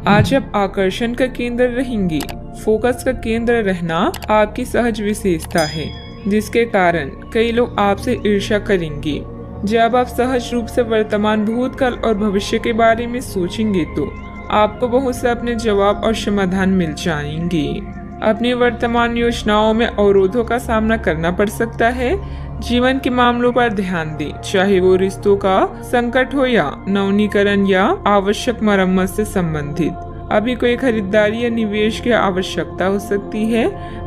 आज आप आकर्षण का केंद्र रहेंगी। फोकस का केंद्र रहना आपकी सहज विशेषता है, जिसके कारण कई लोग आपसे ईर्ष्या करेंगे। जब आप सहज रूप से वर्तमान, भूतकाल और भविष्य के बारे में सोचेंगे तो आपको बहुत से अपने जवाब और समाधान मिल जाएंगे। अपनी वर्तमान योजनाओं में अवरोधों का सामना करना पड़ सकता है। जीवन के मामलों पर ध्यान दें, चाहे वो रिश्तों का संकट हो या नवीनीकरण या आवश्यक मरम्मत से संबंधित। अभी कोई खरीदारी या निवेश की आवश्यकता हो सकती है।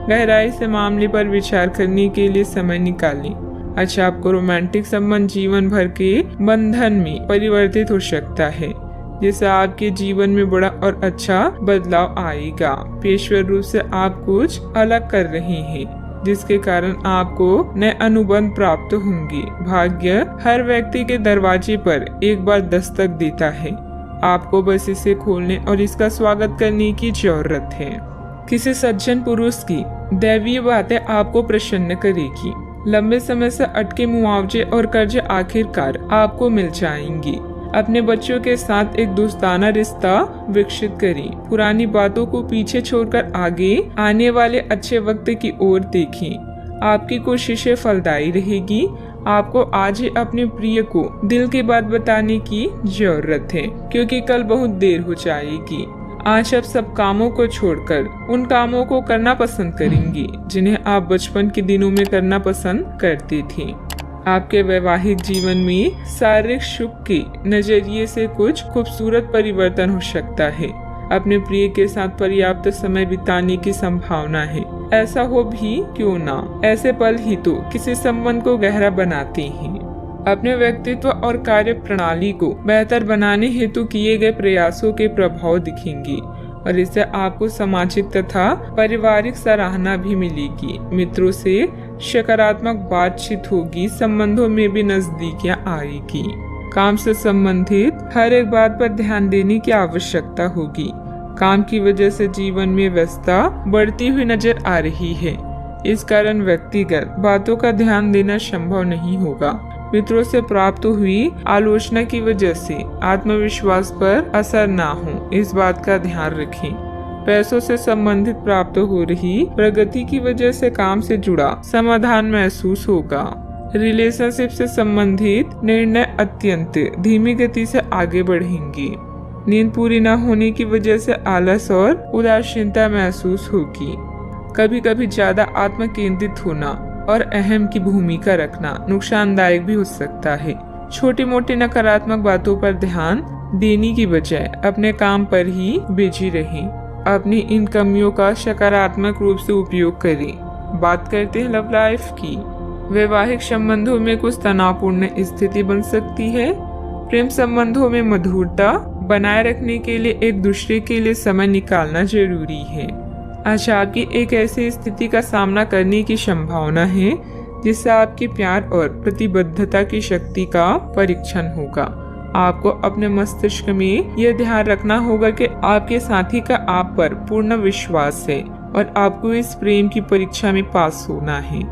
गहराई से मामले पर विचार करने के लिए समय निकालें। अच्छा, आपको रोमांटिक संबंध जीवन भर के बंधन में परिवर्तित हो सकता है, जिससे आपके जीवन में बड़ा और अच्छा बदलाव आएगा। पेशेवर रूप से आप कुछ अलग कर रहे हैं, जिसके कारण आपको नए अनुबंध प्राप्त होंगे। भाग्य हर व्यक्ति के दरवाजे पर एक बार दस्तक देता है। आपको बस इसे खोलने और इसका स्वागत करने की जरूरत है। किसी सज्जन पुरुष की दैवीय बातें आपको प्रसन्न करेगी। लंबे समय से अटके मुआवजे और कर्ज आखिरकार आपको मिल जाएंगे। अपने बच्चों के साथ एक दोस्ताना रिश्ता विकसित करें। पुरानी बातों को पीछे छोड़कर आगे आने वाले अच्छे वक्त की ओर देखें। आपकी कोशिशें फलदायी रहेगी। आपको आज ही अपने प्रिय को दिल की बात बताने की जरूरत है, क्योंकि कल बहुत देर हो जाएगी। आज आप सब कामों को छोड़कर उन कामों को करना पसंद करेंगी जिन्हें आप बचपन के दिनों में करना पसंद करते थे। आपके वैवाहिक जीवन में शारीरिक सुख के नजरिए से कुछ खूबसूरत परिवर्तन हो सकता है। अपने प्रिय के साथ पर्याप्त समय बिताने की संभावना है। ऐसा हो भी क्यों ना, ऐसे पल ही तो किसी संबंध को गहरा बनाते हैं। अपने व्यक्तित्व और कार्य प्रणाली को बेहतर बनाने हेतु किए गए प्रयासों के प्रभाव दिखेंगे और इससे आपको सामाजिक तथा पारिवारिक सराहना भी मिलेगी। मित्रों से सकारात्मक बातचीत होगी। संबंधों में भी नजदीकियां आएगी। काम से संबंधित हर एक बात पर ध्यान देने की आवश्यकता होगी। काम की वजह से जीवन में व्यस्तता बढ़ती हुई नजर आ रही है। इस कारण व्यक्तिगत बातों का ध्यान देना संभव नहीं होगा। मित्रों से प्राप्त हुई आलोचना की वजह से आत्मविश्वास पर असर ना हो, इस बात का ध्यान रखें। पैसों से संबंधित प्राप्त हो रही प्रगति की वजह से काम से जुड़ा समाधान महसूस होगा। रिलेशनशिप से संबंधित निर्णय अत्यंत धीमी गति से आगे बढ़ेंगे। नींद पूरी न होने की वजह से आलस और उदासीनता महसूस होगी। कभी कभी ज्यादा आत्म केंद्रित होना और अहम की भूमिका रखना नुकसानदायक भी हो सकता है। छोटी मोटी नकारात्मक बातों पर ध्यान देने की बजाय अपने काम पर ही बिजी रहें। अपनी इन कमियों का सकारात्मक रूप से उपयोग करें। बात करते हैं लव लाइफ की। वैवाहिक संबंधों में कुछ तनावपूर्ण स्थिति बन सकती है। प्रेम संबंधों में मधुरता बनाए रखने के लिए एक दूसरे के लिए समय निकालना जरूरी है। आज आपकी एक ऐसी स्थिति का सामना करने की संभावना है जिससे आपके प्यार और प्रतिबद्धता की शक्ति का परीक्षण होगा। आपको अपने मस्तिष्क में यह ध्यान रखना होगा कि आपके साथी का आप पर पूर्ण विश्वास है और आपको इस प्रेम की परीक्षा में पास होना है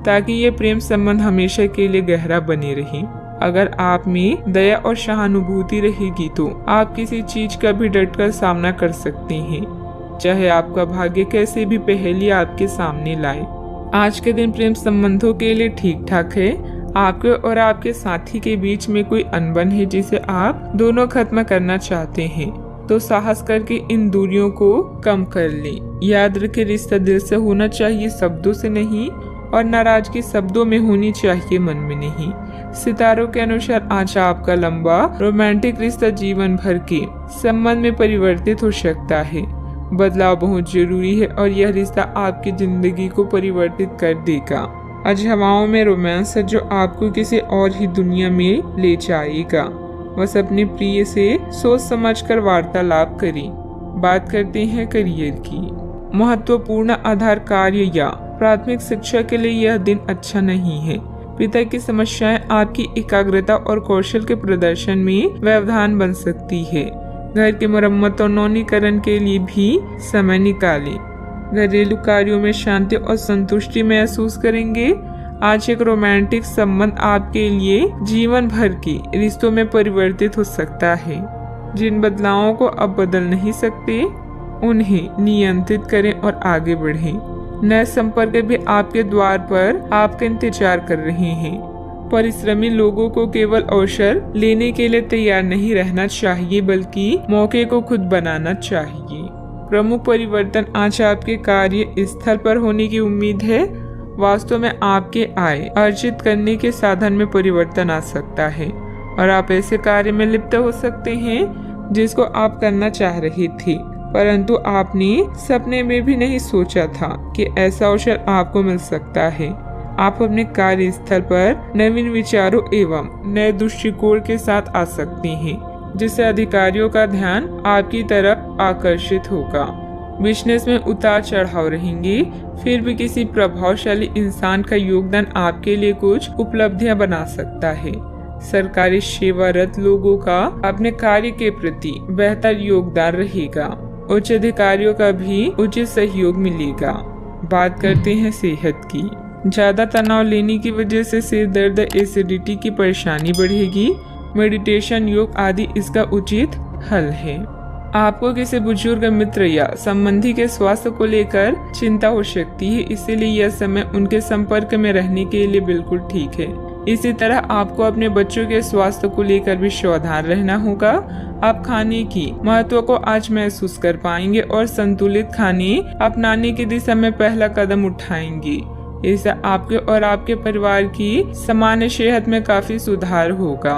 ताकि ये प्रेम संबंध हमेशा के लिए गहरा बने रहे। अगर आप में दया और सहानुभूति रहेगी तो आप किसी चीज का भी डटकर सामना कर सकते हैं, चाहे आपका भाग्य कैसे भी पहेली आपके सामने लाए। आज के दिन प्रेम संबंधों के लिए ठीक ठाक है। आपके और आपके साथी के बीच में कोई अनबन है जिसे आप दोनों खत्म करना चाहते हैं, तो साहस करके इन दूरियों को कम कर लें। याद रखें, रिश्ता दिल से होना चाहिए, शब्दों से नहीं, और नाराजगी शब्दों में होनी चाहिए, मन में नहीं। सितारों के अनुसार आज आपका लंबा रोमांटिक रिश्ता जीवन भर के संबंध में परिवर्तित हो सकता है। बदलाव बहुत जरूरी है और यह रिश्ता आपकी जिंदगी को परिवर्तित कर देगा। आज हवाओं में रोमांस है जो आपको किसी और ही दुनिया में ले जाएगा। बस अपने प्रिय से सोच समझकर वार्तालाप करें। बात करते हैं करियर की। महत्वपूर्ण आधार कार्य या प्राथमिक शिक्षा के लिए यह दिन अच्छा नहीं है। पिता की समस्याएं आपकी एकाग्रता और कौशल के प्रदर्शन में व्यवधान बन सकती है। घर की मरम्मत और नवीनीकरण के लिए भी समय निकालें। घरेलू कार्यों में शांति और संतुष्टि महसूस करेंगे। आज एक रोमांटिक संबंध आपके लिए जीवन भर के रिश्तों में परिवर्तित हो सकता है। जिन बदलावों को अब बदल नहीं सकते उन्हें नियंत्रित करें और आगे बढ़ें। नए संपर्क भी आपके द्वार पर आपका इंतजार कर रहे हैं। परिश्रमी लोगों को केवल अवसर लेने के लिए तैयार नहीं रहना चाहिए, बल्कि मौके को खुद बनाना चाहिए। प्रमुख परिवर्तन आज आपके कार्य स्थल पर होने की उम्मीद है। वास्तव में आपके आय अर्जित करने के साधन में परिवर्तन आ सकता है और आप ऐसे कार्य में लिप्त हो सकते हैं जिसको आप करना चाह रहे थे, परंतु आपने सपने में भी नहीं सोचा था कि ऐसा अवसर आपको मिल सकता है। आप अपने कार्यस्थल पर नवीन विचारों एवं नए दृष्टिकोण के साथ आ सकते हैं, जिससे अधिकारियों का ध्यान आपकी तरफ आकर्षित होगा। बिजनेस में उतार चढ़ाव रहेंगे, फिर भी किसी प्रभावशाली इंसान का योगदान आपके लिए कुछ उपलब्धियां बना सकता है। सरकारी सेवारत लोगों का अपने कार्य के प्रति बेहतर योगदान रहेगा। उच्च अधिकारियों का भी उचित सहयोग मिलेगा। बात करते हैं सेहत की। ज्यादा तनाव लेने की वजह से सिर दर्द, एसिडिटी की परेशानी बढ़ेगी। मेडिटेशन, योग आदि इसका उचित हल है। आपको किसी बुजुर्ग मित्र या संबंधी के स्वास्थ्य को लेकर चिंता हो सकती है, इसीलिए यह समय उनके संपर्क में रहने के लिए बिल्कुल ठीक है। इसी तरह आपको अपने बच्चों के स्वास्थ्य को लेकर भी सावधान रहना होगा। आप खाने की महत्व को आज महसूस कर पाएंगे और संतुलित खाने अपनाने की दिशा में पहला कदम उठाएंगे। इससे आपके और आपके परिवार की सामान्य सेहत में काफी सुधार होगा।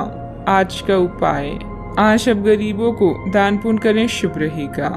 आज का उपाय, आज अब गरीबों को दान पुण्य करें, शुभ रहेगा।